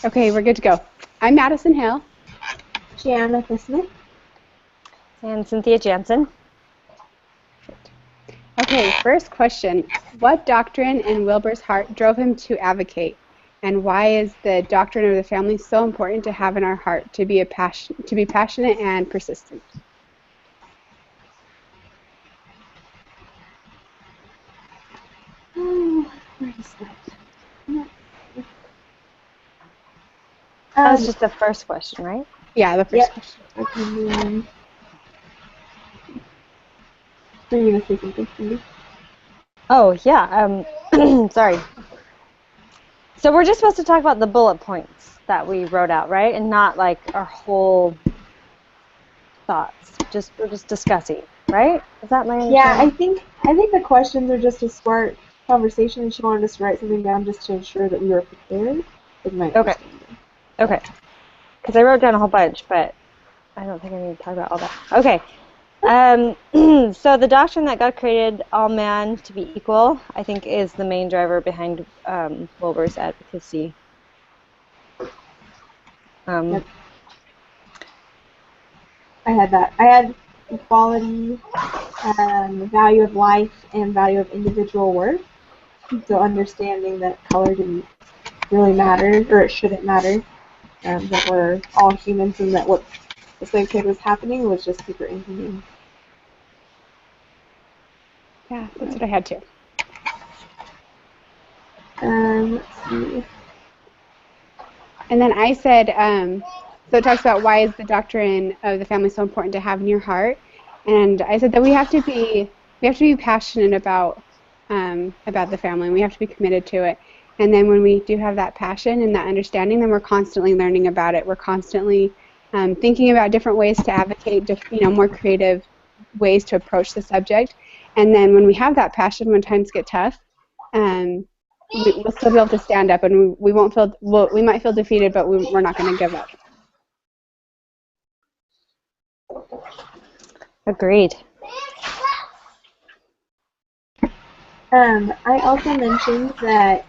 Okay, we're good to go. I'm Madison Hale. Gianna Smith. And Cynthia Jansen. Okay, first question. What doctrine in Wilbur's heart drove him to advocate? And why is the doctrine of the family so important to have in our heart, to be passionate and persistent? Where to start? That was just the first question, right? Yeah, the first question. Okay. Are you going to say something, Cindy? Oh, yeah. Sorry. So we're just supposed to talk about the bullet points that we wrote out, right? And not like our whole thoughts. We're just discussing, right? Is that my understanding? Yeah, I think the questions are just to spark conversation, and she wanted us to write something down just to ensure that we were prepared. Okay. Okay. Because I wrote down a whole bunch, but I don't think I need to talk about all that. Okay. So the doctrine that God created all man to be equal, I think, is the main driver behind Wilbur's advocacy. Yep. I had that. I had equality, value of life, and value of individual worth. So understanding that color didn't really matter, or it shouldn't matter, that we're all humans, and that what the slave trade was happening was just super inhumane. Yeah, that's what I had too. Let's see. And then I said, so it talks about why is the doctrine of the family so important to have in your heart, and I said that we have to be passionate about the family, and we have to be committed to it. And then when we do have that passion and that understanding, then we're constantly learning about it. We're constantly thinking about different ways to advocate, more creative ways to approach the subject. And then when we have that passion, when times get tough, we'll still be able to stand up, and we might feel defeated, but we're not going to give up. Agreed. I also mentioned that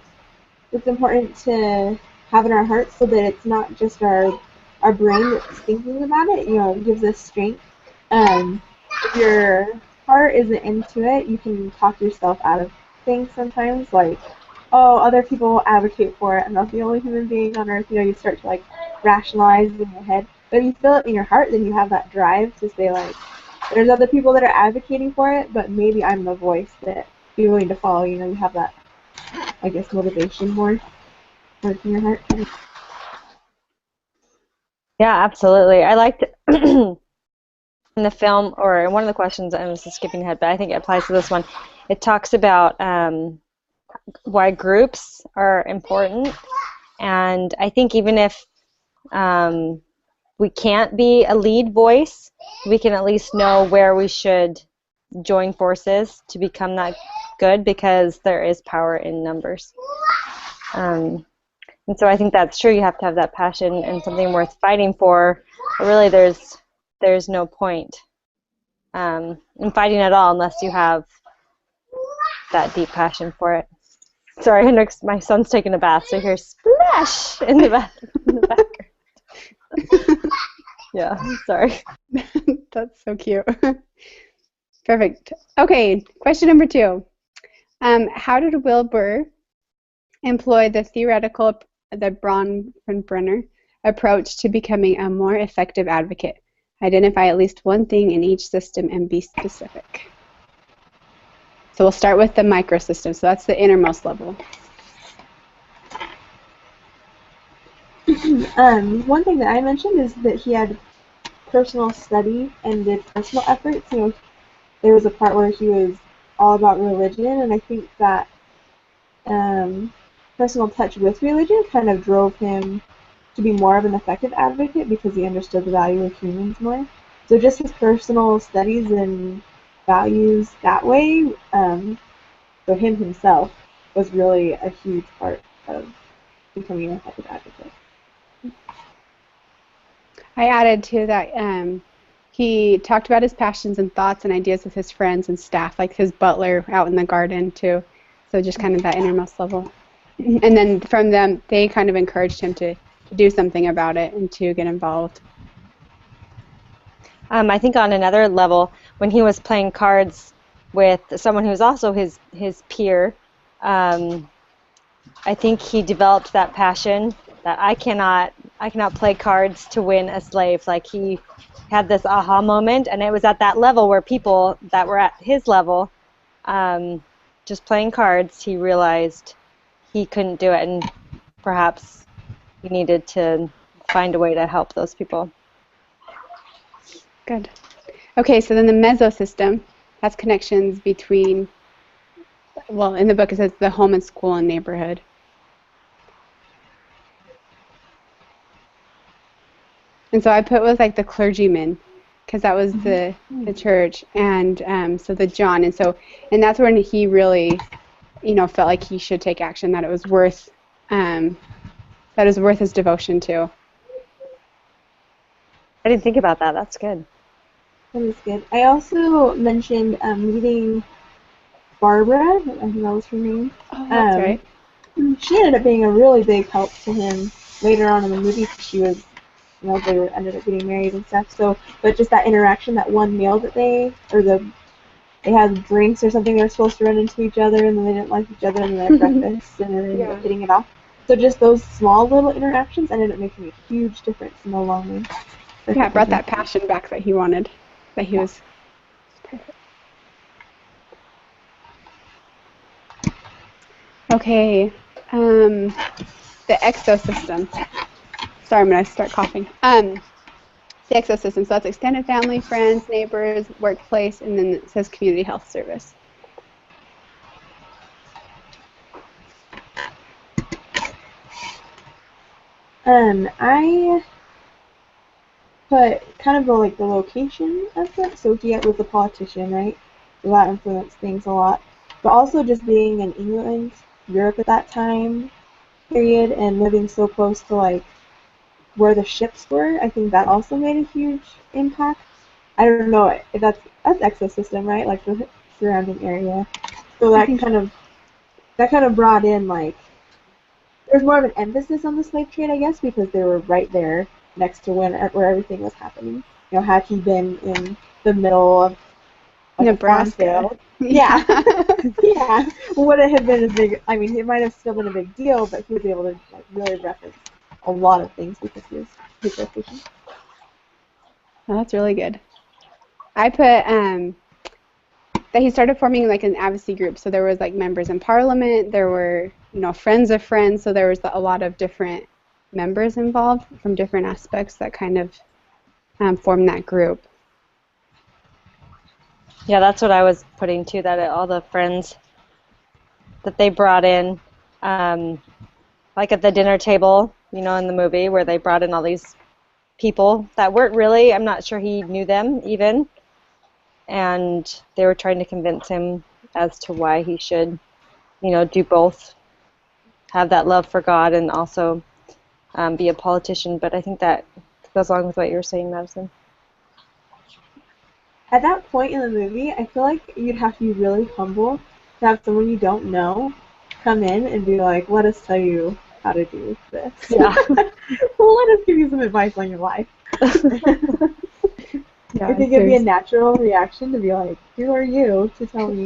it's important to have in our hearts so that it's not just our brain that's thinking about it. It gives us strength. If your heart isn't into it, you can talk yourself out of things sometimes, like, oh, other people advocate for it, I'm not the only human being on earth. You start to rationalize in your head. But if you feel it in your heart, then you have that drive to say, there's other people that are advocating for it, but maybe I'm the voice that you're willing to follow. You have that, I guess, motivation more in your heart. Yeah, absolutely. I liked in the film, or in one of the questions, I'm just skipping ahead, but I think it applies to this one. It talks about why groups are important, and I think even if we can't be a lead voice, we can at least know where we should join forces to become that good, because there is power in numbers. And so I think that's true. You have to have that passion and something worth fighting for. But really, there's no point in fighting at all unless you have that deep passion for it. Sorry, Hendrix, my son's taking a bath, so you hear splash in the background. Yeah, sorry. That's so cute. Perfect. Okay, question number 2. How did Wilbur employ the Bronfenbrenner approach to becoming a more effective advocate? Identify at least one thing in each system and be specific. So we'll start with the microsystem. So that's the innermost level. One thing that I mentioned is that he had personal study and did personal efforts. There was a part where he was all about religion, and I think that personal touch with religion kind of drove him to be more of an effective advocate because he understood the value of humans more. So just his personal studies and values that way, for him himself, was really a huge part of becoming an effective advocate. I added to that, he talked about his passions and thoughts and ideas with his friends and staff, like his butler out in the garden too. So just kind of that innermost level. And then from them, they kind of encouraged him to do something about it and to get involved. I think on another level, when he was playing cards with someone who was also his peer, I think he developed that passion that I cannot play cards to win a slave. Like, he had this aha moment, and it was at that level where people that were at his level, just playing cards, he realized he couldn't do it, and perhaps he needed to find a way to help those people. Good. Okay, so then the mesosystem has connections between, well, in the book it says the home and school and neighborhood. And so I put with like the clergyman, because that was the church, and so the John, and that's when he really, felt like he should take action, that it was worth his devotion to. I didn't think about that. That's good. That is good. I also mentioned meeting Barbara. I think that was her name. Oh, that's right. She ended up being a really big help to him later on in the movie. She was, they ended up getting married and stuff. So, but just that interaction, that one meal that they had drinks or something, they were supposed to run into each other, and then they didn't like each other, and they had breakfast, and then they ended up hitting it off. So just those small little interactions ended up making a huge difference in the long run. Yeah, it brought that passion back that he wanted, that he was perfect. Okay, the exosystem. Sorry, I'm going to start coughing. The exosystem, so that's extended family, friends, neighbors, workplace, and then it says community health service. I put kind of the location aspect. So he was a politician, right? So that influenced things a lot. But also just being in England, Europe at that time period, and living so close to where the ships were, I think that also made a huge impact. I don't know if that's exosystem, right? Like the surrounding area. So that kind of brought in there's more of an emphasis on the slave trade, I guess, because they were right there next to where everything was happening. Had he been in the middle of Nebraska, yeah, yeah, would it have been as big? I mean, it might have still been a big deal, but he was able to really reference a lot of things because he was his location. Oh, that's really good. I put that he started forming an advocacy group. So there was members in parliament, there were friends of friends, so there was a lot of different members involved from different aspects that kind of formed that group. Yeah, that's what I was putting too, that all the friends that they brought in, like at the dinner table, in the movie where they brought in all these people that weren't really, I'm not sure he knew them even, and they were trying to convince him as to why he should, do both, have that love for God and also be a politician. But I think that goes along with what you were saying, Madison. At that point in the movie, I feel like you'd have to be really humble to have someone you don't know come in and be like, let us tell you how to do this. Yeah. Well, let us give you some advice on your life. Yeah, I think it'd be a natural reaction to be like, who are you to tell me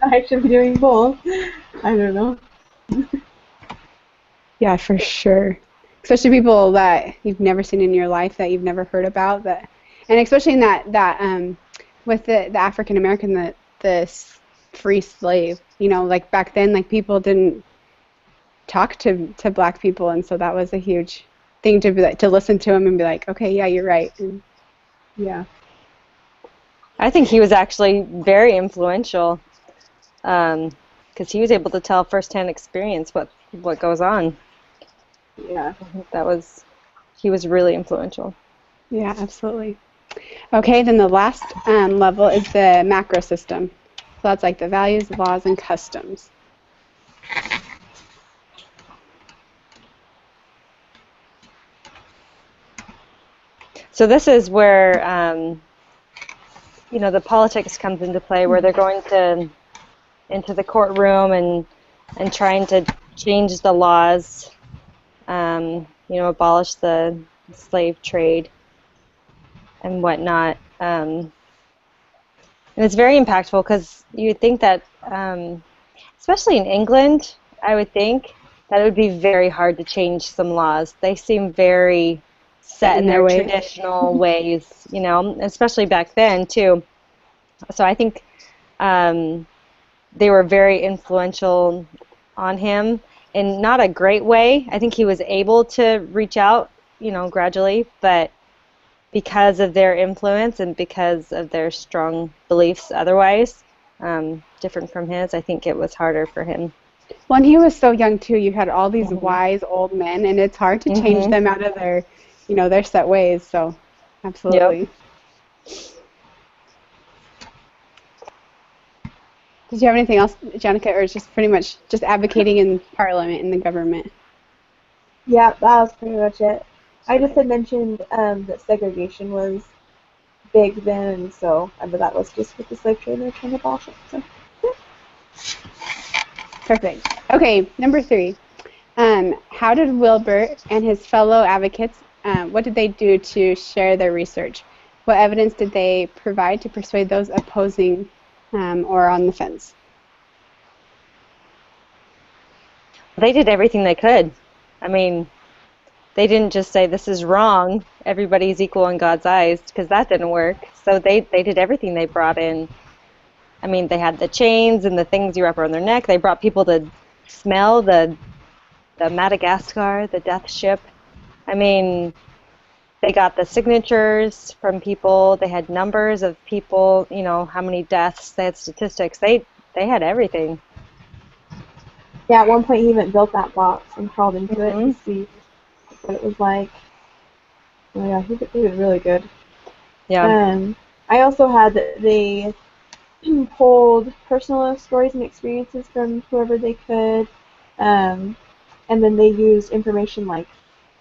I should be doing both? I don't know. Yeah, for sure. Especially people that you've never seen in your life, that you've never heard about, and especially in that with the African American, the free slave. Back then, people didn't talk to black people, and so that was a huge thing to be to listen to him and be like, okay, yeah, you're right. And, yeah. I think he was actually very influential, because he was able to tell firsthand experience what goes on. Yeah. I think he was really influential. Yeah, absolutely. Okay, then the last level is the macro system. So that's the values, laws, and customs. So this is where the politics comes into play, where they're going into the courtroom and trying to change the laws abolish the slave trade and whatnot. And it's very impactful because you would think that, especially in England, I would think that it would be very hard to change some laws. They seem very Set set in in their their ways. traditional ways, especially back then too. So I think they were very influential on him in not a great way. I think he was able to reach out, gradually, but because of their influence and because of their strong beliefs otherwise, different from his, I think it was harder for him. When he was so young too, you had all these Hmm. wise old men, and it's hard to change Hmm. them out of their set ways. So, Yep. absolutely. Did you have anything else, Jenica, or just pretty much just advocating in Parliament in the government? Yeah, that was pretty much it. I just Okay, had mentioned that segregation was big then, and so but that was just with the slave trade and trying to abolish it. So perfect. Okay, number 3. How did Wilbur and his fellow advocates, what did they do to share their research? What evidence did they provide to persuade those opposing or on the fence? They did everything they could. I mean, they didn't just say this is wrong, everybody's equal in God's eyes, because that didn't work. So they did everything. They brought in, I mean, they had the chains and the things you wrap around their neck. They brought people to smell the Madagascar, the death ship. I mean, they got the signatures from people. They had numbers of people, how many deaths. They had statistics. They had everything. yeah, at one point he even built that box and crawled into it to Hmm. see what it was like. Oh yeah, he did really good. Yeah. Um, I also had that they pulled personal stories and experiences from whoever they could, um, and then they used information like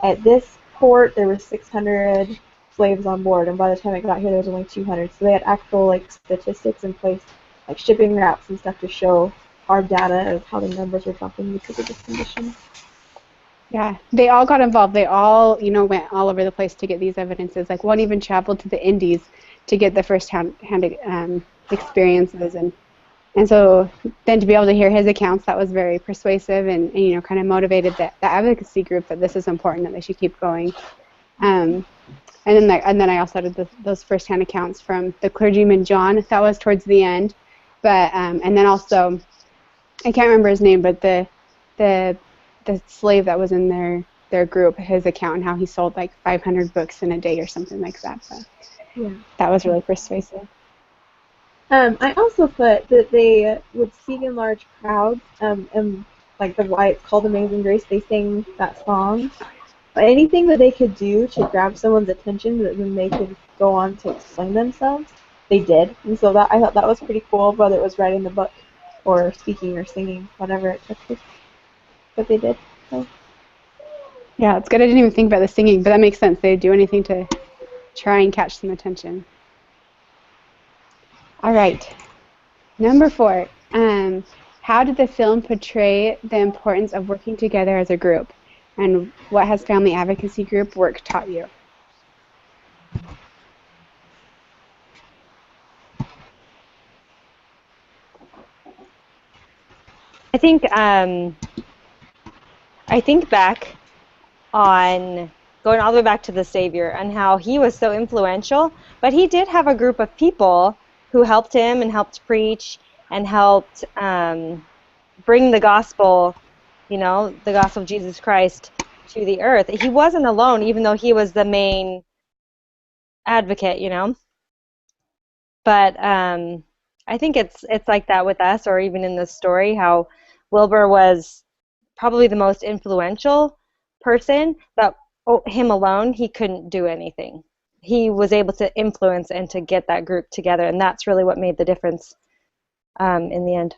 at this port there were 600 slaves on board, and by the time it got here there was only 200. So they had actual like statistics in place, like shipping routes and stuff to show hard data of how the numbers were dropping because of this condition. Yeah, they all got involved. They all, went all over the place to get these evidences. Like one even traveled to the Indies to get the first hand experiences, and so then to be able to hear his accounts, that was very persuasive and kind of motivated the advocacy group that this is important, that they should keep going. Um, and then I also had those first-hand accounts from the clergyman John. That was towards the end, but and then also I can't remember his name, but the the slave that was in their group, his account, and how he sold like 500 books in a day or something like that. But Yeah. that was really persuasive. I also put that they would speak in large crowds, and like the why it's called Amazing Grace, they sing that song. But anything that they could do to grab someone's attention, that then they could go on to explain themselves, they did. And so that I thought that was pretty cool, whether it was writing the book or speaking or singing, whatever it took. But they did. So Yeah, it's good. I didn't even think about the singing, but that makes sense. They'd do anything to try and catch some attention. All right, number 4. How did the film portray the importance of working together as a group? And what has family advocacy group work taught you? I think I think back on going all the way back to the Savior and how he was so influential, but he did have a group of people who helped him and helped preach and helped bring the gospel of Jesus Christ to the earth. He wasn't alone, even though he was the main advocate. But I think it's like that with us, or even in this story, how Wilbur was probably the most influential person, but him alone, he couldn't do anything. He was able to influence and to get that group together, and that's really what made the difference in the end.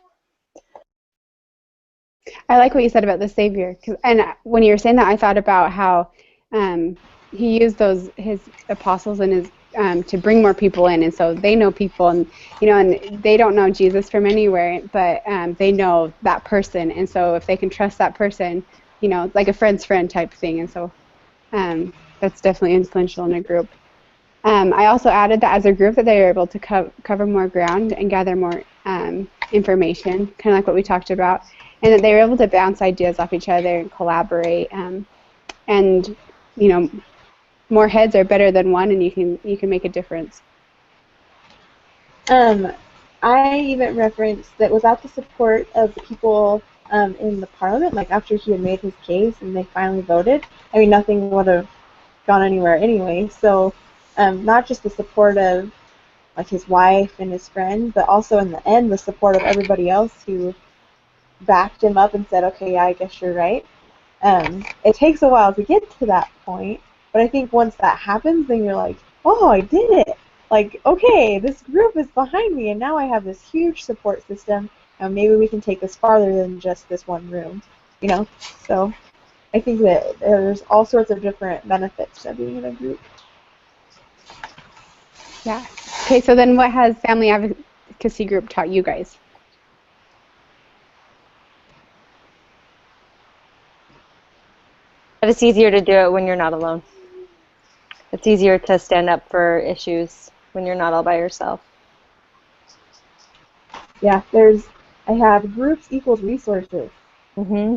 I like what you said about the Savior, and when you were saying that, I thought about how um, he used his apostles and his to bring more people in, and so they know people, and they don't know Jesus from anywhere, but they know that person, and so if they can trust that person you know, like a friend's friend type thing. And so that's definitely influential in a group. I also added that as a group that they were able to cover more ground and gather more information, kind of like what we talked about, and that they were able to bounce ideas off each other and collaborate. And you know, more heads are better than one, and you can make a difference. I even referenced that without the support of the people in the parliament, like after he had made his case and they finally voted, I mean, nothing would have gone anywhere anyway. So not just the support of like his wife and his friend, but also in the end the support of everybody else who backed him up and said, okay, yeah, I guess you're right. It takes a while to get to that point, but I think once that happens, then you're like, oh, I did it. Like, okay, this group is behind me, and now I have this huge support system, and maybe we can take this farther than just this one room, you know? So I think that there's all sorts of different benefits to being in a group. Yeah. Okay, so then what has family advocacy group taught you guys? But it's easier to do it when you're not alone. It's easier to stand up for issues when you're not all by yourself. Yeah, I have groups equals resources. Mm-hmm.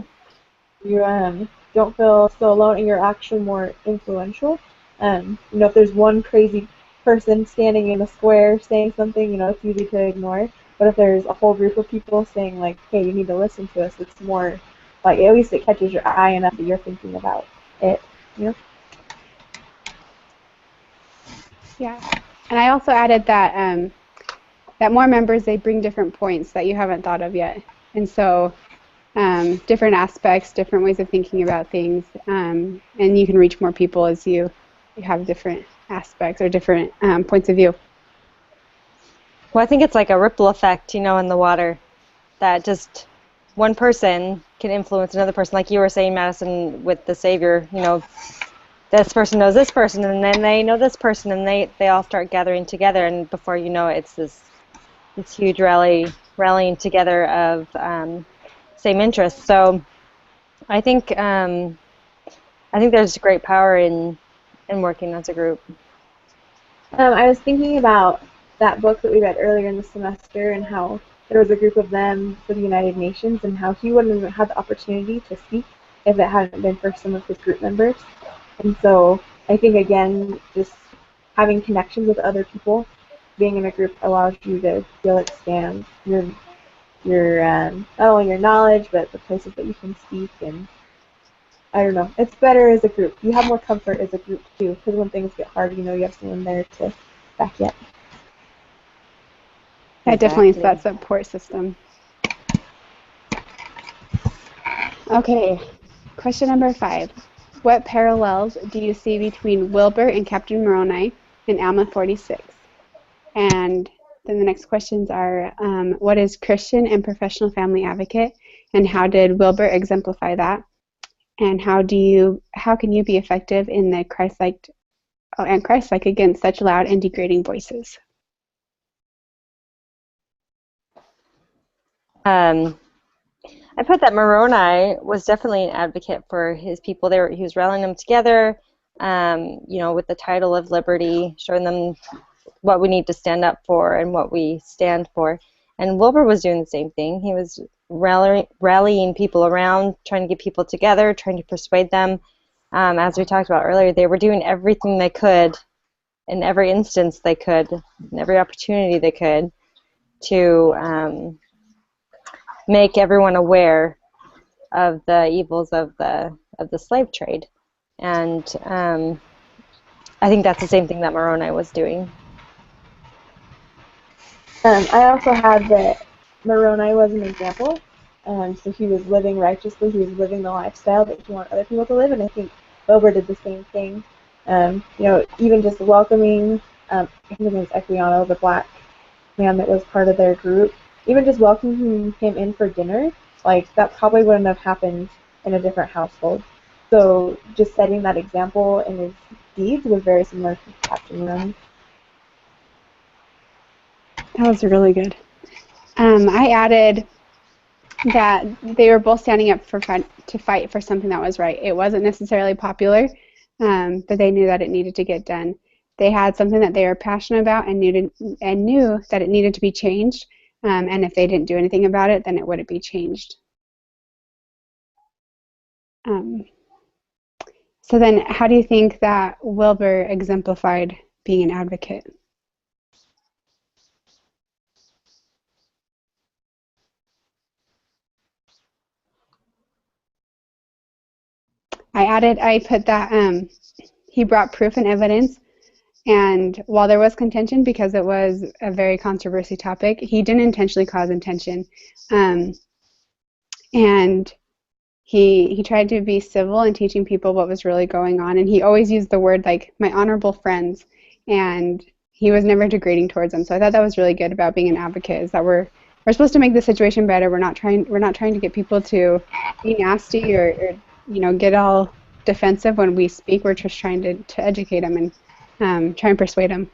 You don't feel so alone, and you're actually more influential. You know, if there's one crazy person standing in a square saying something, you know, it's easy to ignore. But if there's a whole group of people saying like, hey, you need to listen to us, it's more like at least it catches your eye enough that you're thinking about it, you know? Yeah. And I also added that that more members, they bring different points that you haven't thought of yet. And so different aspects, different ways of thinking about things, and you can reach more people as you have different aspects or different points of view. Well, I think it's like a ripple effect, you know, in the water, that just one person can influence another person. Like you were saying, Madison, with the Savior, you know, this person knows this person, and then they know this person, and they all start gathering together, and before you know it, it's this huge rallying together of same interests. So I think there's great power in working as a group. I was thinking about that book that we read earlier in the semester and how there was a group of them for the United Nations and how he wouldn't have had the opportunity to speak if it hadn't been for some of his group members. And so I think, again, just having connections with other people, being in a group allows you to feel expand your not only your knowledge, but the places that you can speak. And I don't know, it's better as a group. You have more comfort as a group too, because when things get hard, you know you have someone there to back you up. Yeah, definitely, it's that support system. Okay, question number 5. What parallels do you see between Wilbur and Captain Moroni in Alma 46? And then the next questions are, what is Christian and professional family advocate, and how did Wilbur exemplify that? And how can you be effective in the Christ-like against such loud and degrading voices? I put that Moroni was definitely an advocate for his people. He was rallying them together, you know, with the title of liberty, showing them what we need to stand up for and what we stand for. And Wilbur was doing the same thing. He was rallying people around, trying to get people together, trying to persuade them. As we talked about earlier, they were doing everything they could, in every instance they could, in every opportunity they could, to make everyone aware of the evils of the slave trade. And I think that's the same thing that Moroni was doing. I also had that Moroni was an example. So he was living righteously. He was living the lifestyle that he wanted other people to live, and I think Wilbur did the same thing. You know, even just welcoming, I think his name was Equiano, the black man that was part of their group, even just welcoming him in for dinner, like that probably wouldn't have happened in a different household. So just setting that example in his deeds was very similar to Captain Moroni. That was really good. I added that they were both standing up to fight for something that was right. It wasn't necessarily popular, but they knew that it needed to get done. They had something that they were passionate about and knew that it needed to be changed. And if they didn't do anything about it, then it wouldn't be changed. So then, how do you think that Wilbur exemplified being an advocate? I put that he brought proof and evidence, and while there was contention because it was a very controversial topic, he didn't intentionally cause intention. And he tried to be civil in teaching people what was really going on, and he always used the word like my honorable friends, and he was never degrading towards them. So I thought that was really good about being an advocate, is that we're supposed to make the situation better. We're not trying to get people to be nasty or get all defensive when we speak. We're just trying to educate them and try and persuade them.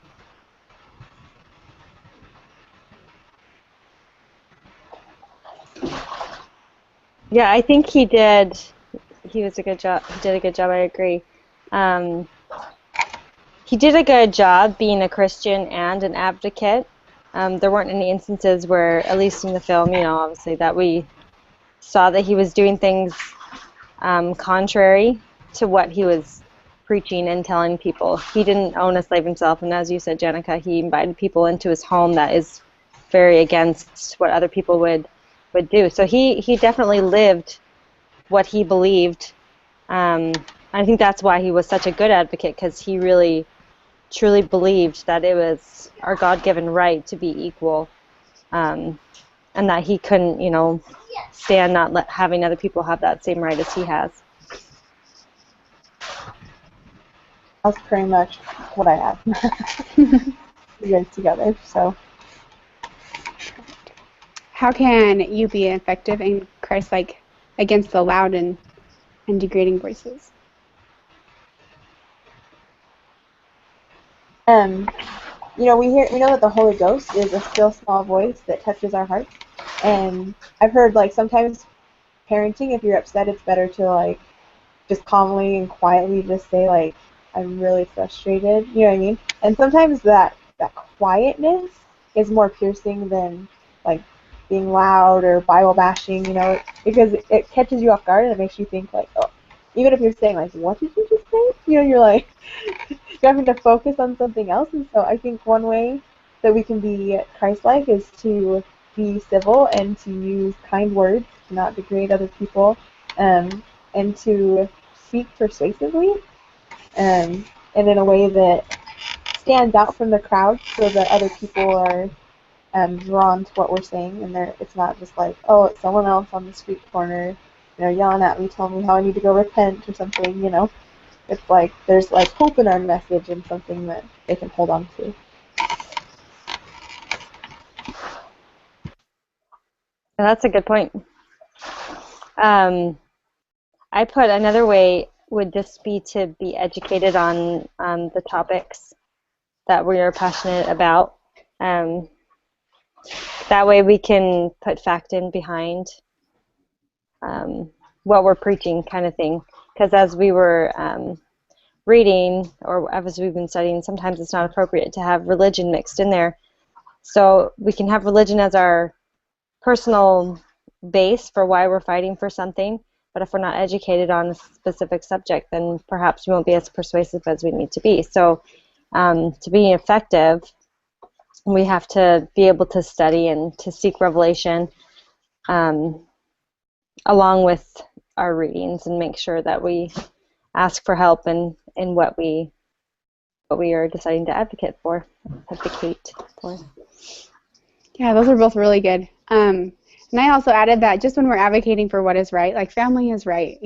Yeah, I think he did. He was a good job. He did a good job. I agree. He did a good job being a Christian and an advocate. There weren't any instances where, at least in the film, obviously, that we saw that he was doing things contrary to what he was preaching and telling people. He didn't own a slave himself, and as you said, Jenica, he invited people into his home that is very against what other people would do. So he definitely lived what he believed. I think that's why he was such a good advocate, because he really truly believed that it was our God-given right to be equal, and that he couldn't, stand not having other people have that same right as he has. That's pretty much what I have. We guys together, so. How can you be effective and Christ-like against the loud and degrading voices? We know that the Holy Ghost is a still small voice that touches our hearts, and I've heard like sometimes parenting, if you're upset, it's better to like just calmly and quietly just say like, I'm really frustrated, you know what I mean? And sometimes that quietness is more piercing than like being loud or Bible bashing, because it catches you off guard and it makes you think like, oh, even if you're saying like, what did you just say? You're like, you're having to focus on something else. And so I think one way that we can be Christ-like is to be civil and to use kind words, to not degrade other people, and to speak persuasively, and in a way that stands out from the crowd so that other people are drawn to what we're saying, and it's not just like, oh, it's someone else on the street corner, yelling at me, telling me how I need to go repent or something, It's like there's like hope in our message and something that they can hold on to. That's a good point. I put another way would just be to be educated on the topics that we are passionate about. That way we can put fact in behind what we're preaching, kind of thing. Because as we were reading, or as we've been studying, sometimes it's not appropriate to have religion mixed in there. So we can have religion as our personal base for why we're fighting for something, but if we're not educated on a specific subject, then perhaps we won't be as persuasive as we need to be. So to be effective, we have to be able to study and to seek revelation along with our readings, and make sure that we ask for help in what we are deciding to advocate for. Yeah, those are both really good. And I also added that just when we're advocating for what is right, like family is right,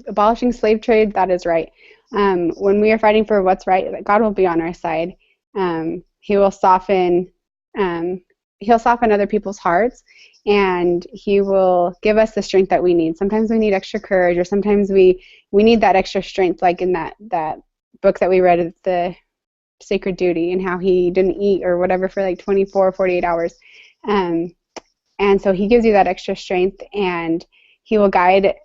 abolishing slave trade, that is right. When we are fighting for what's right, God will be on our side. He will soften other people's hearts, and he will give us the strength that we need. Sometimes we need extra courage, or sometimes we need that extra strength, like in that book that we read, the Sacred Duty, and how he didn't eat or whatever for like 24, 48 hours. And so he gives you that extra strength, and he will guide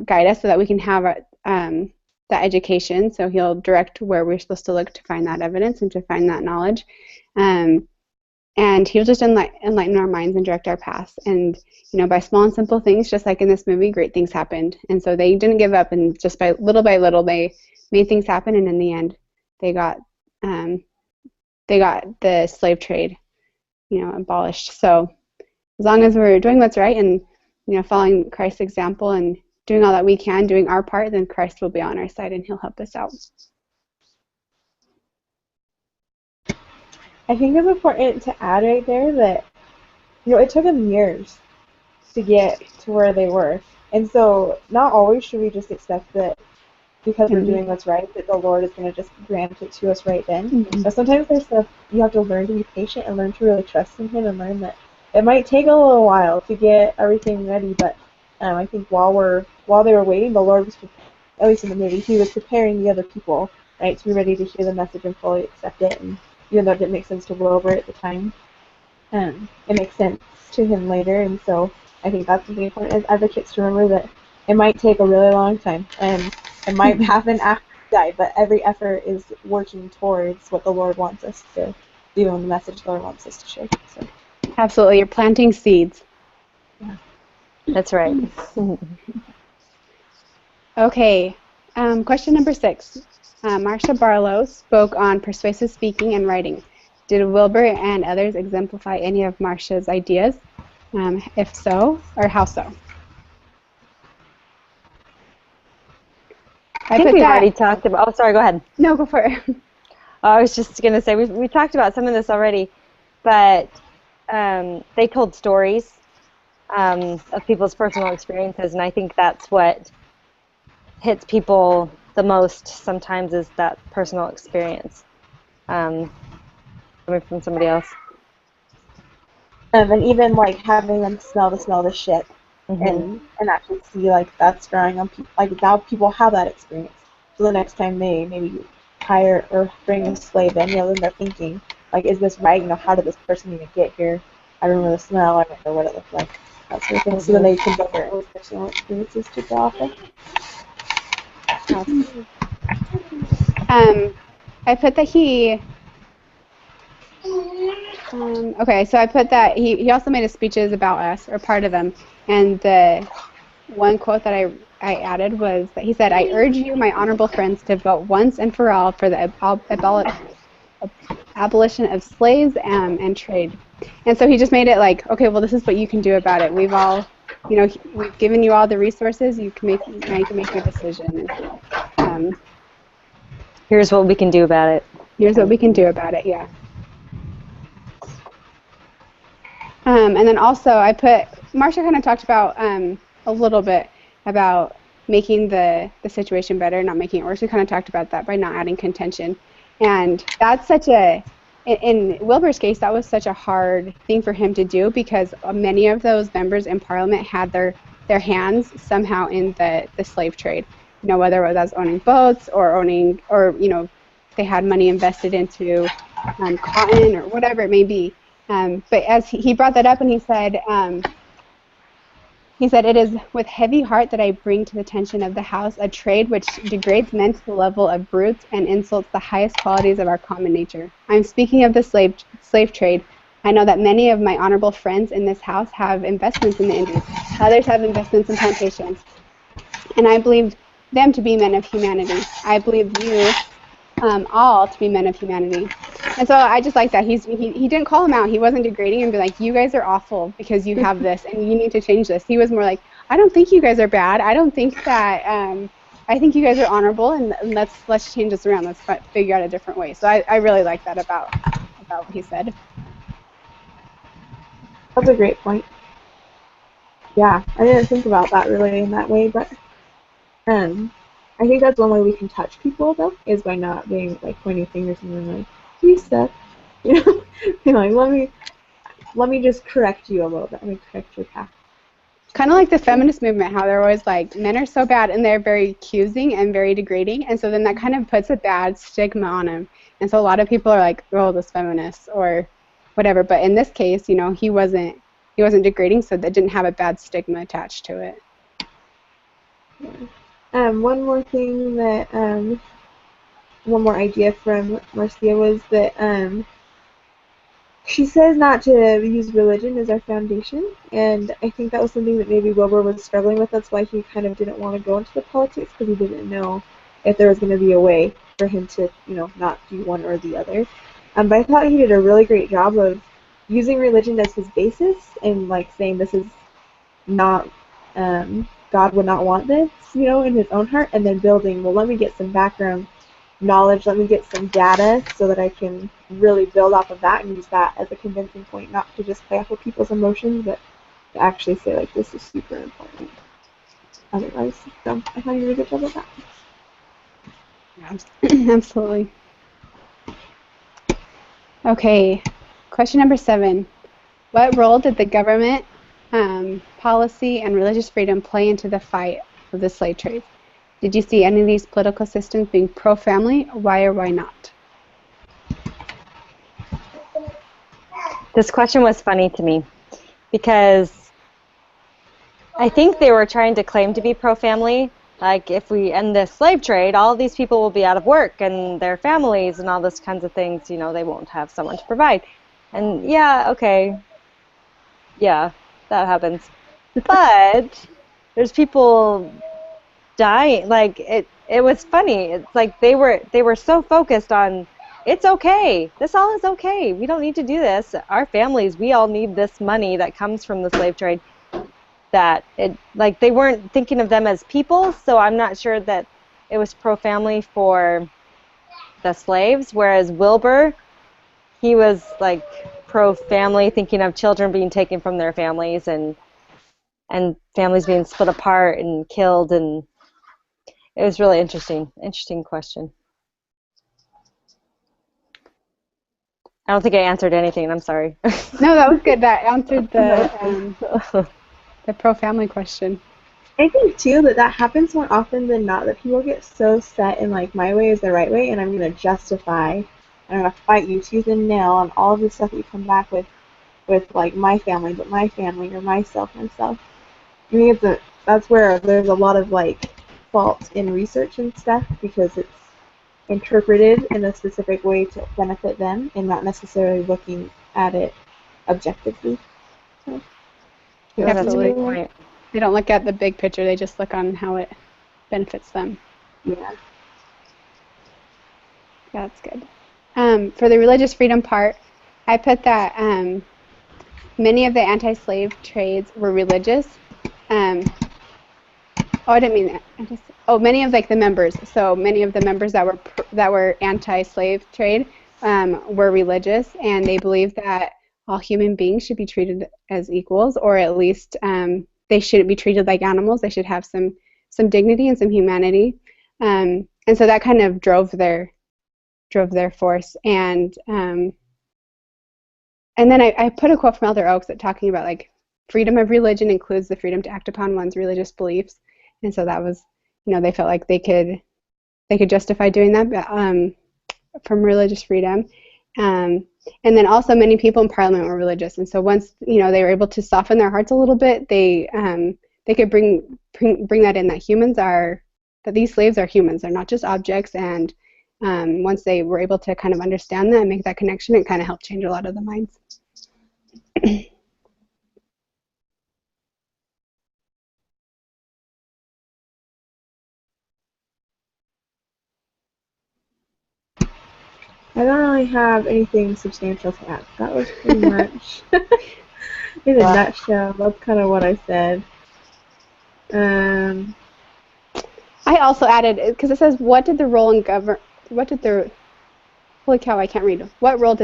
us so that we can have that education. So he'll direct where we're supposed to look to find that evidence and to find that knowledge. And he'll just enlighten our minds and direct our paths. And, by small and simple things, just like in this movie, great things happened. And so they didn't give up, and just by little, they made things happen. And in the end, they got the slave trade, abolished. So as long as we're doing what's right and, following Christ's example and doing all that we can, doing our part, then Christ will be on our side and he'll help us out. I think it's important to add right there that, it took them years to get to where they were. And so not always should we just accept that because we're doing what's right, that the Lord is going to just grant it to us right then. But sometimes there's stuff you have to learn to be patient and learn to really trust in Him, and learn that it might take a little while to get everything ready. But I think while they were waiting, the Lord was, at least in the movie, He was preparing the other people, right, to be ready to hear the message and fully accept it. And even though it didn't make sense to Wilbur at the time, it makes sense to him later. And so I think that's something important as advocates to remember, that it might take a really long time, and it might happen after we die, but every effort is working towards what the Lord wants us to do and the message the Lord wants us to share. So. Absolutely, you're planting seeds. Yeah. That's right. Okay, question number 6. Marcia Barlow spoke on persuasive speaking and writing. Did Wilbur and others exemplify any of Marcia's ideas? If so, or how so? I think we've already talked about. Oh, sorry. Go ahead. No, go for it. I was just going to say we talked about some of this already, but they told stories of people's personal experiences, and I think that's what hits people the most sometimes, is that personal experience coming from somebody else. And even like having them smell the shit, and actually see like that's drawing on people, like now people have that experience. So the next time they maybe hire or bring a slave in, then they're thinking like, is this right? How did this person even get here? I remember the smell. I remember what it looked like. That sort of thing. So then they can build their own personal experiences to draw off of. I put that he. Okay, so I put that he also made his speeches about us, or part of them, and the one quote that I added was that he said, "I urge you, my honorable friends, to vote once and for all for the abolition of slaves and trade." And so he just made it like, okay, well, this is what you can do about it. We've all, we've given you all the resources. You can make your decision. And, here's what we can do about it. Here's what we can do about it. Yeah. And then also I put, Marcia kind of talked about a little bit about making the situation better, not making it worse. We kind of talked about that by not adding contention. And that's in Wilbur's case, that was such a hard thing for him to do, because many of those members in Parliament had their hands somehow in the slave trade. Whether it was owning boats or they had money invested into cotton or whatever it may be. But as he brought that up, and he said, "It is with heavy heart that I bring to the attention of the House a trade which degrades men to the level of brutes and insults the highest qualities of our common nature. I am speaking of the slave trade. I know that many of my honorable friends in this House have investments in the Indies. Others have investments in plantations. And I believe them to be men of humanity. I believe you all to be men of humanity." And so I just like that. He didn't call him out. He wasn't degrading and be like, "You guys are awful because you have this and you need to change this." He was more like, "I don't think you guys are bad. I don't think that, I think you guys are honorable, and let's change this around. Let's figure out a different way." So I really like that about what he said. That's a great point. Yeah, I didn't think about that really in that way, but I think that's one way we can touch people, though, is by not being like pointing fingers and being like, "You suck," like, let me just correct you a little bit. Let me correct your path. Kind of like the feminist movement, how they're always like, men are so bad, and they're very accusing and very degrading, and so then that kind of puts a bad stigma on them. And so a lot of people are like, "Oh, this feminist," or whatever. But in this case, he wasn't he wasn't degrading, so that didn't have a bad stigma attached to it. One more thing that one more idea from Marcia was that she says not to use religion as our foundation, and I think that was something that maybe Wilbur was struggling with. That's why he kind of didn't want to go into the politics, because he didn't know if there was going to be a way for him to, not do one or the other. But I thought he did a really great job of using religion as his basis and like saying this is not, God would not want this, in his own heart, and then building, well, let me get some background knowledge, let me get some data so that I can really build off of that and use that as a convincing point, not to just play off of people's emotions, but to actually say, like, this is super important. Otherwise, so I thought you did a good job of that. Absolutely. Okay, question number 7. What role did the government, policy, and religious freedom play into the fight of the slave trade? Did you see any of these political systems being pro-family? Why or why not? This question was funny to me because I think they were trying to claim to be pro-family. Like, if we end this slave trade, all of these people will be out of work and their families and all those kinds of things, they won't have someone to provide. And yeah, okay, yeah, that happens. But there's people dying. Like, it was funny. It's like they were so focused on, it's okay, this all is okay, we don't need to do this, our families, we all need this money that comes from the slave trade, that they weren't thinking of them as people. So I'm not sure that it was pro-family for the slaves, whereas Wilbur, he was like pro-family, thinking of children being taken from their families and families being split apart and killed. And it was really interesting question. I don't think I answered anything. I'm sorry. No, that was good. That answered the pro-family question. I think, too, that happens more often than not, that people get so set in, like, my way is the right way, and I'm going to justify, I'm going to fight you tooth and nail on all of the stuff that you come back with, like, my family, but my family, or myself. I think that's where there's a lot of, like, fault in research and stuff, because it's interpreted in a specific way to benefit them and not necessarily looking at it objectively. So, Absolutely. Point. They don't look at the big picture, they just look on how it benefits them. Yeah. Yeah, that's good. For the religious freedom part, I put that many of the anti-slave trades were religious. I didn't mean that. Many of the members. So many of the members that were anti-slave trade were religious, and they believed that all human beings should be treated as equals, or at least they shouldn't be treated like animals. They should have some dignity and some humanity. And so that kind of drove their force. And then I put a quote from Elder Oaks that talking about like freedom of religion includes the freedom to act upon one's religious beliefs. And so that was, they felt like they could justify doing that from religious freedom. And then also many people in Parliament were religious. And so once, they were able to soften their hearts a little bit, they could bring that in, that these slaves are humans. They're not just objects. And once they were able to kind of understand that and make that connection, it kind of helped change a lot of the minds. I don't really have anything substantial to add. That was pretty much in a nutshell. That's kind of what I said. I also added, because it says, what role did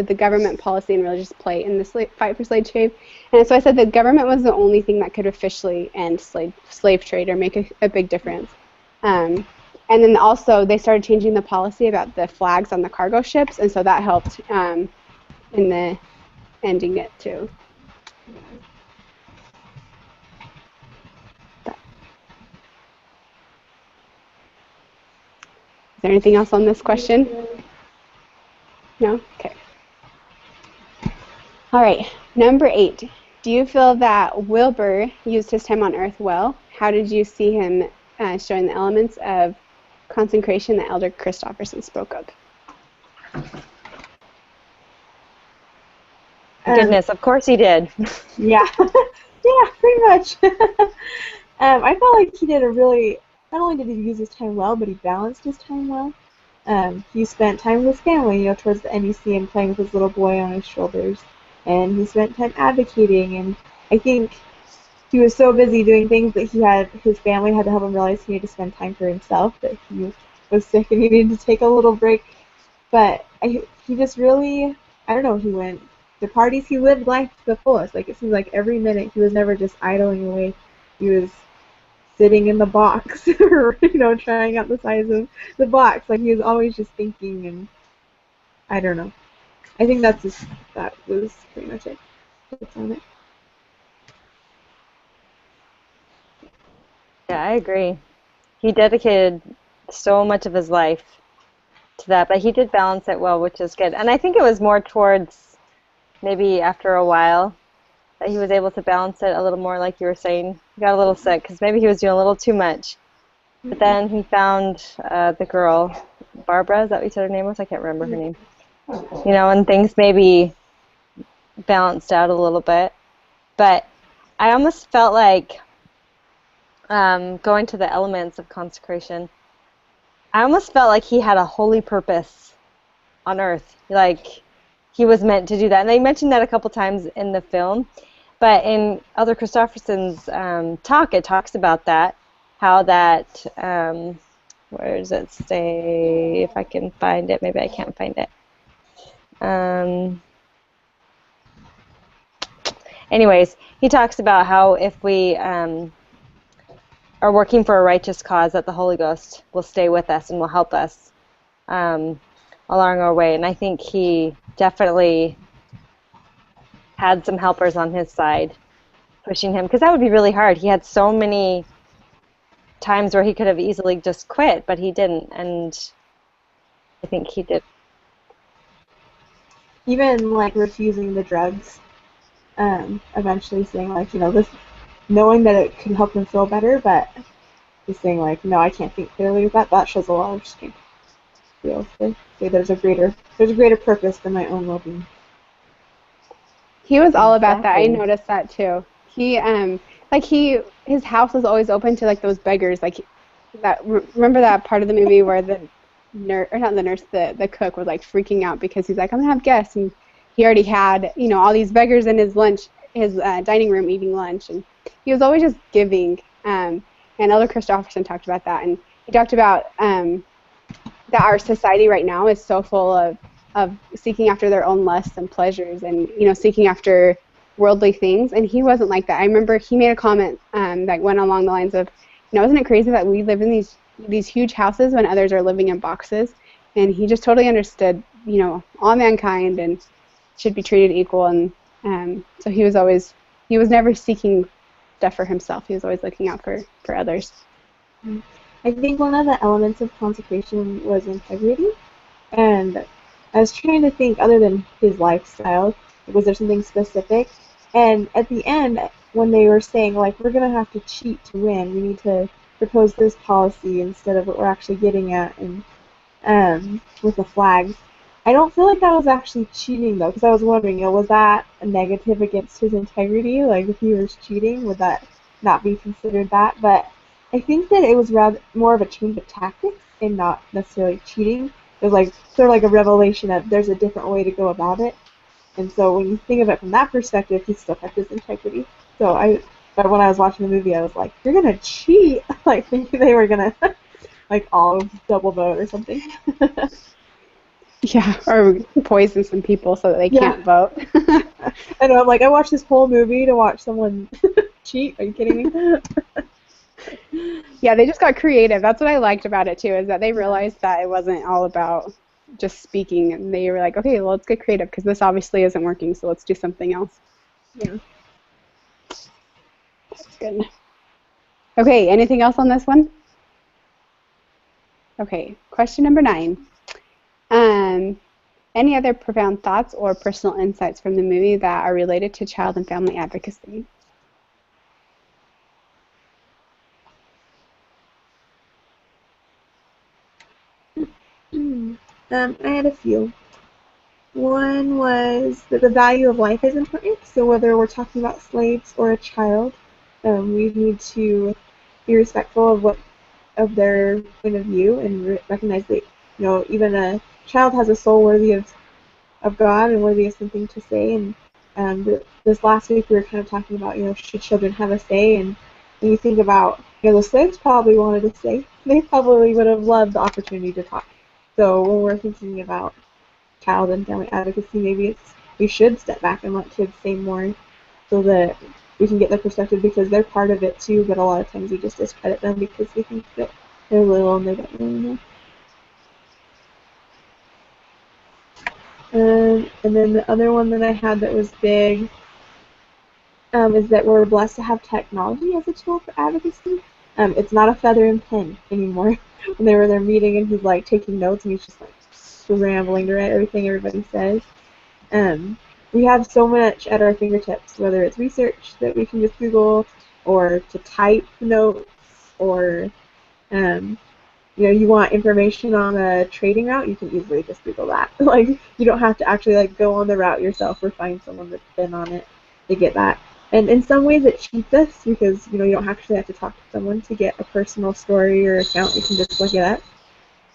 the government, policy, and religious play in the fight for slave trade? And so I said the government was the only thing that could officially end slave trade or make a big difference. And then also they started changing the policy about the flags on the cargo ships, and so that helped in the ending it too. Is there anything else on this question? No? Okay. All right, number 8. Do you feel that Wilbur used his time on Earth well? How did you see him showing the elements of consecration that Elder Christofferson spoke of? Goodness, of course he did. Yeah, yeah, pretty much. I felt like he did a really, not only did he use his time well, but he balanced his time well. He spent time with his family, towards the end you see him playing with his little boy on his shoulders. And he spent time advocating, and I think he was so busy doing things that his family had to help him realize he needed to spend time for himself, that he was sick and he needed to take a little break. But he just really, I don't know, the parties, he lived life to the fullest. Like, it seems like every minute he was never just idling away. He was sitting in the box, or, trying out the size of the box. Like, he was always just thinking, and I don't know. I think that was pretty much it. That's on it. Yeah, I agree. He dedicated so much of his life to that, but he did balance it well, which is good. And I think it was more towards maybe after a while that he was able to balance it a little more, like you were saying. He got a little sick because maybe he was doing a little too much. But then he found the girl, Barbara, is that what you said her name was? I can't remember her name. And things maybe balanced out a little bit. But I almost felt like going to the elements of consecration, I almost felt like he had a holy purpose on earth. Like, he was meant to do that. And they mentioned that a couple times in the film. But in Elder Christofferson's talk, it talks about that, how that, where does it say, if I can find it, maybe I can't find it. Anyways, he talks about how if we are working for a righteous cause, that the Holy Ghost will stay with us and will help us along our way. And I think he definitely had some helpers on his side pushing him, because that would be really hard. He had so many times where he could have easily just quit, but he didn't, and I think he did. Even, like, refusing the drugs, eventually saying, like, this, knowing that it could help him feel better, but just saying, like, no, I can't think clearly with that. That shows a lot of strength. Say there's a greater purpose than my own well-being. He was all about that. I noticed that too. He his house was always open to, like, those beggars. Like, remember that part of the movie where the the cook was, like, freaking out because he's like, I'm gonna have guests, and he already had all these beggars in his dining room eating lunch, and he was always just giving. And Elder Christofferson talked about that, and he talked about that our society right now is so full of seeking after their own lusts and pleasures, and seeking after worldly things, and he wasn't like that. I remember he made a comment that went along the lines of, isn't it crazy that we live in these huge houses when others are living in boxes? And he just totally understood, all mankind and should be treated equal, and so he was never seeking stuff for himself. He was always looking out for others. I think one of the elements of consecration was integrity, and I was trying to think, other than his lifestyle, was there something specific? And at the end, when they were saying, like, we're going to have to cheat to win, we need to propose this policy instead of what we're actually getting at, and with the flags, I don't feel like that was actually cheating, though, because I was wondering, was that a negative against his integrity? Like, if he was cheating, would that not be considered that? But I think that it was rather more of a change of tactics and not necessarily cheating. It was like sort of like a revelation that there's a different way to go about it. And so when you think of it from that perspective, he still kept his integrity. But when I was watching the movie, I was like, you're gonna cheat, like thinking they were gonna like all double vote or something. Yeah, or poison some people so that they can't vote. I know. I'm like, I watched this whole movie to watch someone cheat. Are you kidding me? Yeah, they just got creative. That's what I liked about it too, is that they realized that it wasn't all about just speaking, and they were like, okay, well, let's get creative because this obviously isn't working, so let's do something else. Yeah. That's good. Okay, anything else on this one? Okay, question number 9. Any other profound thoughts or personal insights from the movie that are related to child and family advocacy? I had a few. One was that the value of life is important. So whether we're talking about slaves or a child, we need to be respectful of their point of view and recognize that even a child has a soul worthy of God and worthy of something to say. And this last week we were kind of talking about should children have a say, and when you think about the slaves probably wanted to say, they probably would have loved the opportunity to talk. So when we're thinking about child and family advocacy, maybe we should step back and let kids say more so that we can get their perspective, because they're part of it too, but a lot of times we just discredit them because we think that they're little and they don't really know. And then the other one that I had that was big is that we're blessed to have technology as a tool for advocacy. It's not a feather and pen anymore. When they were in their meeting and he's like taking notes and he's just like scrambling to write everything everybody says. We have so much at our fingertips, whether it's research that we can just Google, or to type notes, or you want information on a trading route, you can easily just Google that. Like, you don't have to actually go on the route yourself or find someone that's been on it to get that. And in some ways it cheats us, because you don't actually have to talk to someone to get a personal story or account. You can just look it up.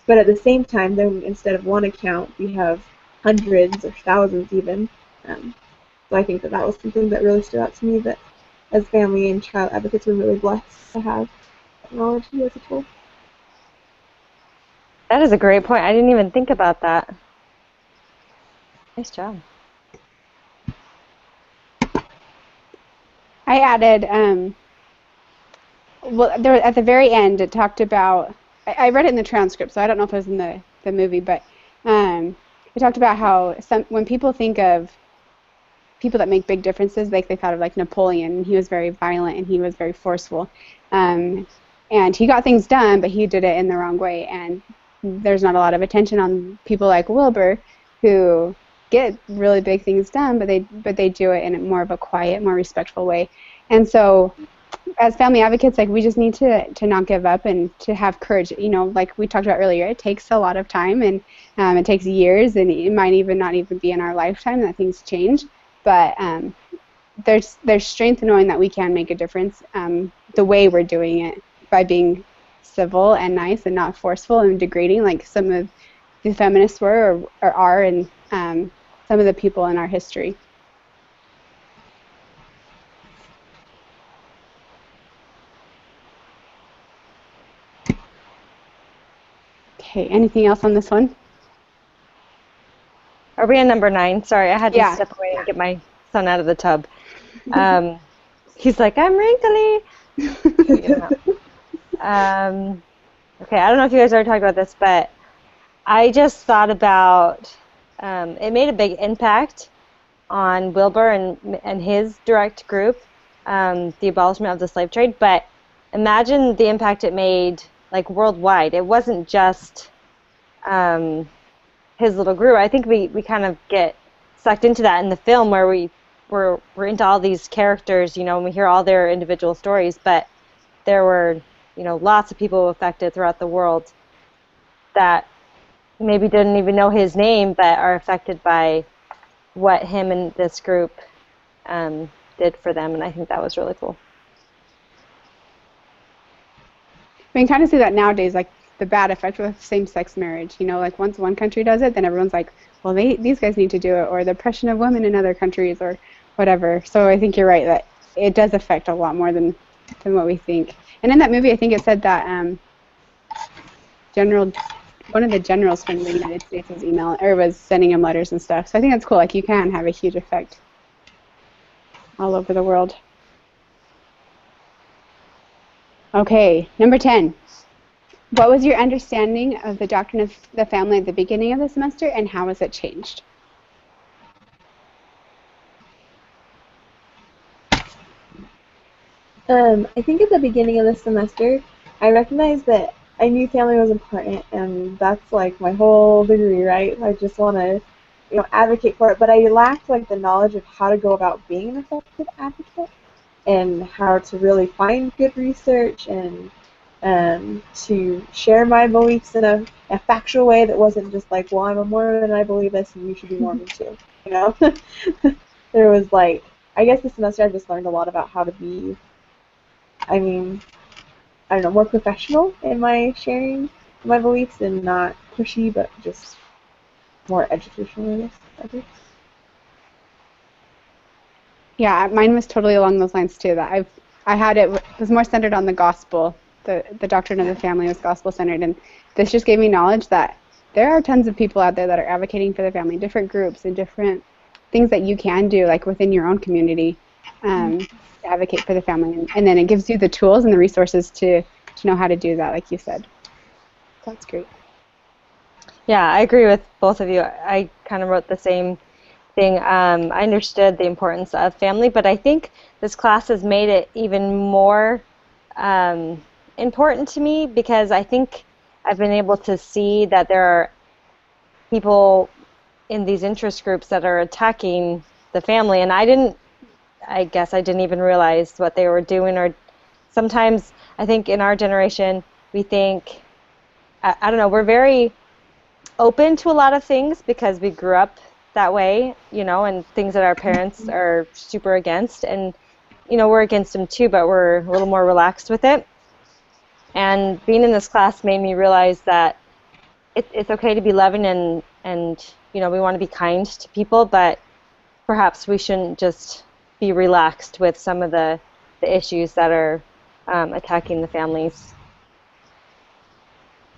But at the same time, then instead of one account, we have hundreds or thousands even. So I think that was something that really stood out to me, that as family and child advocates, we're really blessed to have technology as a tool. That is a great point. I didn't even think about that. Nice job. I added, well, at the very end, it talked about, I read it in the transcript, so I don't know if it was in the movie, but it talked about how when people think of people that make big differences, they thought of Napoleon, and he was very violent and he was very forceful. And he got things done, but he did it in the wrong way. And there's not a lot of attention on people like Wilbur, who get really big things done, but they do it in a more of a quiet, more respectful way. And so as family advocates, we just need to not give up and to have courage. Like we talked about earlier, it takes a lot of time, and it takes years, and it might even not even be in our lifetime that things change. But there's strength in knowing that we can make a difference the way we're doing it, by being civil and nice and not forceful and degrading like some of the feminists were or are, and some of the people in our history. Okay, anything else on this one? Are we on number 9? Sorry, I had to step away and get my son out of the tub. He's like, I'm wrinkly. Okay, I don't know if you guys already talked about this, but I just thought about it made a big impact on Wilbur and his direct group, the abolishment of the slave trade. But imagine the impact it made worldwide. It wasn't just his little group. I think we kind of get sucked into that in the film, where we're into all these characters, and we hear all their individual stories, but there were lots of people affected throughout the world that maybe didn't even know his name, but are affected by what him and this group did for them, and I think that was really cool. We can kind of see that nowadays, the bad effect with same-sex marriage. Once one country does it, then everyone's like, well, these guys need to do it, or the oppression of women in other countries, or whatever. So I think you're right that it does affect a lot more than what we think. And in that movie, I think it said that one of the generals from the United States was sending him letters and stuff. So I think that's cool. You can have a huge effect all over the world. Okay, number 10. What was your understanding of the doctrine of the family at the beginning of the semester, and how has it changed? I think at the beginning of the semester, I recognized that I knew family was important, and that's my whole degree, right? I just want to advocate for it, but I lacked like the knowledge of how to go about being an effective advocate and how to really find good research and to share my beliefs in a factual way that wasn't just like, well, I'm a Mormon and I believe this and you should be Mormon too. There was like, I guess this semester I just learned a lot about how to be, I don't know, more professional in my sharing my beliefs and not pushy, but just more educational, I guess. Yeah, mine was totally along those lines too. That I had it was more centered on the gospel. The doctrine of the family was gospel centered, and this just gave me knowledge that there are tons of people out there that are advocating for the family, different groups and different things that you can do, like within your own community, to advocate for the family, and then it gives you the tools and the resources to know how to do that, like you said. So that's great. Yeah, I agree with both of you. I kind of wrote the same thing. I understood the importance of family, but I think this class has made it even more important to me because I think I've been able to see that there are people in these interest groups that are attacking the family, and I guess I didn't even realize what they were doing. Or sometimes I think in our generation we think, I don't know, we're very open to a lot of things because we grew up that way, and things that our parents are super against, and we're against them too, but we're a little more relaxed with it. And being in this class made me realize that it's okay to be loving and we want to be kind to people, but perhaps we shouldn't just be relaxed with some of the issues that are attacking the families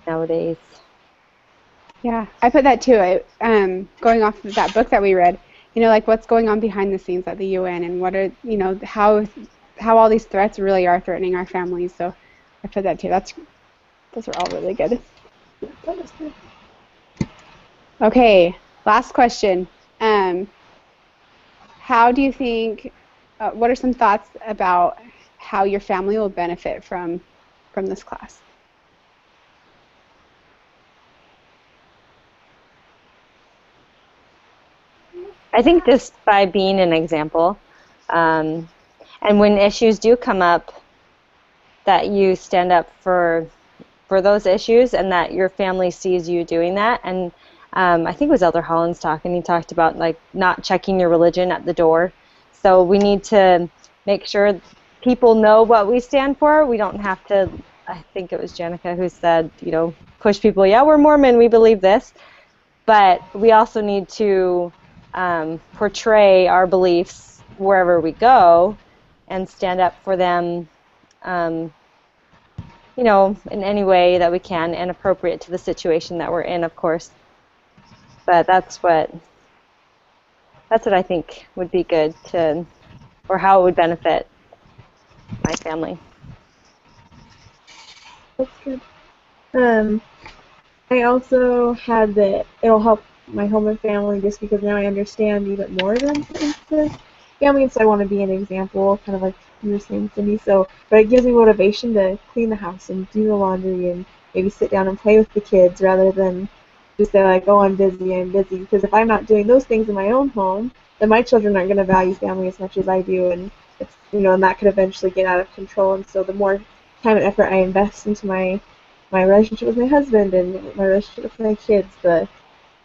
nowadays. Yeah, I put that too. Going off of that book that we read, like what's going on behind the scenes at the UN, and what are, how all these threats really are threatening our families. So I put that too. Those are all really good. Okay, last question. How do you think? What are some thoughts about how your family will benefit from this class? I think just by being an example, and when issues do come up, that you stand up for those issues, and that your family sees you doing that. And I think it was Elder Holland's talk, and he talked about like not checking your religion at the door. So we need to make sure people know what we stand for. We don't have to. I think it was Jenica who said, push people. Yeah, we're Mormon. We believe this, but we also need to portray our beliefs wherever we go and stand up for them, in any way that we can and appropriate to the situation that we're in, of course. But that's what I think would be good or how it would benefit my family. That's good. I also had that it'll help my home and family just because now I understand even more than family, and so I want to be an example, kind of like you were saying, Cindy. So, but it gives me motivation to clean the house and do the laundry and maybe sit down and play with the kids rather than just say like, oh, I'm busy. Because if I'm not doing those things in my own home, then my children aren't going to value family as much as I do, and it's and that could eventually get out of control. And so the more time and effort I invest into my relationship with my husband and my relationship with my kids, the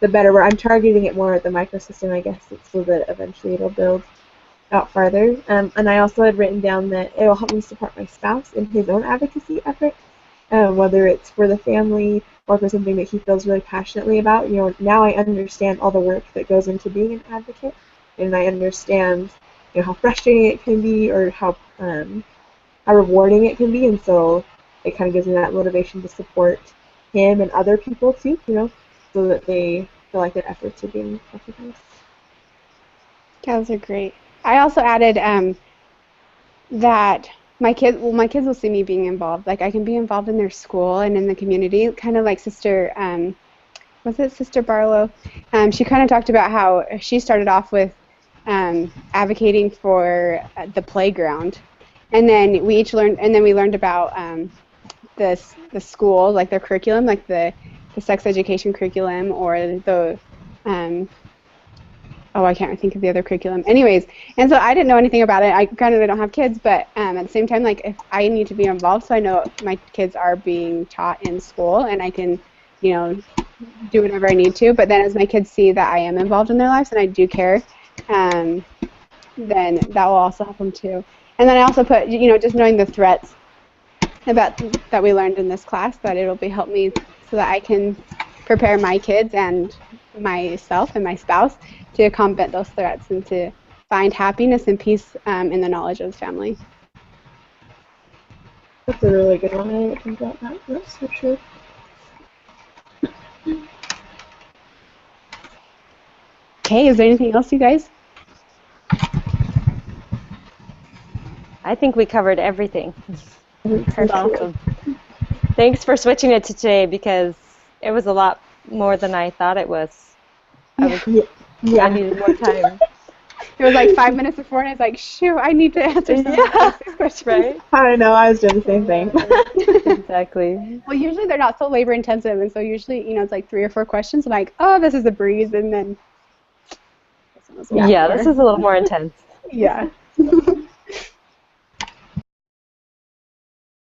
better. Where I'm targeting it more at the microsystem, I guess, so that eventually it'll build out farther. And I also had written down that it will help me support my spouse in his own advocacy efforts, whether it's for the family or for something that he feels really passionately about. Now I understand all the work that goes into being an advocate, and I understand how frustrating it can be or how rewarding it can be, and so it kind of gives me that motivation to support him and other people too, so that they feel like their efforts are being recognized. Yeah, those are great. I also added that my kids will see me being involved. Like I can be involved in their school and in the community, kind of like Sister, was it Sister Barlow? She kind of talked about how she started off with advocating for the playground, and then we learned about the school, like their curriculum, like the sex education curriculum, or the oh, I can't think of the other curriculum. Anyways, and so I didn't know anything about it. Granted, I don't have kids, but at the same time, like, if I need to be involved, so I know my kids are being taught in school, and I can, do whatever I need to. But then as my kids see that I am involved in their lives and I do care, then that will also help them too. And then I also put, just knowing the threats that we learned in this class, that it'll help me so that I can prepare my kids and myself and my spouse to combat those threats and to find happiness and peace in the knowledge of the family. That's a really good one. I didn't think about that. That's so true. Okay, is there anything else, you guys? I think we covered everything. Perfect. Awesome. Thanks for switching it to today, because it was a lot more than I thought it was. I needed more time. It was like 5 minutes before, and I was like, shoot, I need to answer some of these questions. Right? I know, I was doing the same thing. Exactly. Well, usually they're not so labor intensive, and so usually, it's like 3 or 4 questions. I'm like, oh, this is a breeze, and then this one was a lot more. This is a little more intense. Yeah.